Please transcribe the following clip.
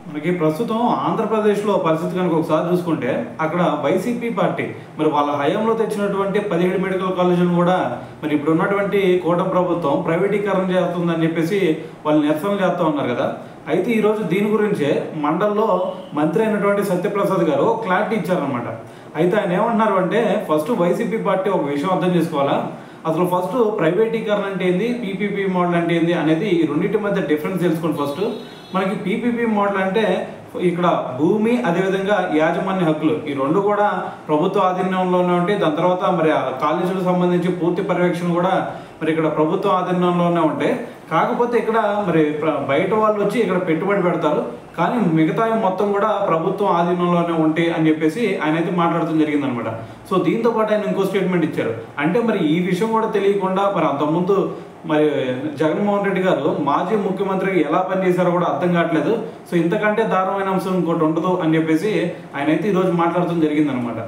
మనకి ప్రస్తుతం ఆంధ్రప్రదేశ్లో పరిస్థితి కనుక ఒకసారి చూసుకుంటే అక్కడ వైసీపీ పార్టీ మరి వాళ్ళ హయాంలో తెచ్చినటువంటి 17 మెడికల్ కాలేజీలను కూడా మరి ఇప్పుడు ఉన్నటువంటి కూటమి ప్రభుత్వం ప్రైవేటీకరణ చేస్తుందని చెప్పేసి వాళ్ళు నిరసన చేస్తూ ఉన్నారు కదా. అయితే ఈరోజు దీని గురించే మండల్లో మంత్రి అయినటువంటి సత్యప్రసాద్ గారు క్లారిటీ ఇచ్చారనమాట. అయితే ఆయన ఏమంటున్నారు అంటే, ఫస్ట్ వైసీపీ పార్టీ ఒక విషయం అర్థం చేసుకోవాలా, అసలు ఫస్ట్ ప్రైవేటీకరణ అంటే ఏంది, పీపీపీ మోడల్ అంటే ఏంది అనేది ఈ రెండింటి మధ్య డిఫరెన్స్ తెలుసుకోండి. ఫస్ట్ మనకి పీపీపీ మోడల్ అంటే ఇక్కడ భూమి అదేవిధంగా యాజమాన్య హక్కులు ఈ రెండు కూడా ప్రభుత్వ ఆధీనంలోనే ఉంటాయి. దాని తర్వాత మరి ఆ కాలేజీలకు సంబంధించి పూర్తి పర్యవేక్షణ కూడా మరి ఇక్కడ ప్రభుత్వ ఆధీనంలోనే ఉంటాయి. కాకపోతే ఇక్కడ మరి బయట వాళ్ళు వచ్చి ఇక్కడ పెట్టుబడి పెడతారు, కానీ మిగతా మొత్తం కూడా ప్రభుత్వం ఆధీనంలోనే ఉంటాయి అని చెప్పేసి ఆయన అయితే మాట్లాడటం జరిగిందనమాట. సో దీంతో పాటు ఆయన ఇంకో స్టేట్మెంట్ ఇచ్చారు. అంటే మరి ఈ విషయం కూడా తెలియకుండా మరి అంతకుముందు మరి జగన్మోహన్ రెడ్డి గారు మాజీ ముఖ్యమంత్రికి ఎలా పనిచేశారో కూడా అర్థం కావట్లేదు. సో ఇంతకంటే దారుణమైన అంశం ఇంకోటి ఉండదు అని చెప్పేసి ఆయన అయితే ఈరోజు మాట్లాడటం జరిగిందనమాట.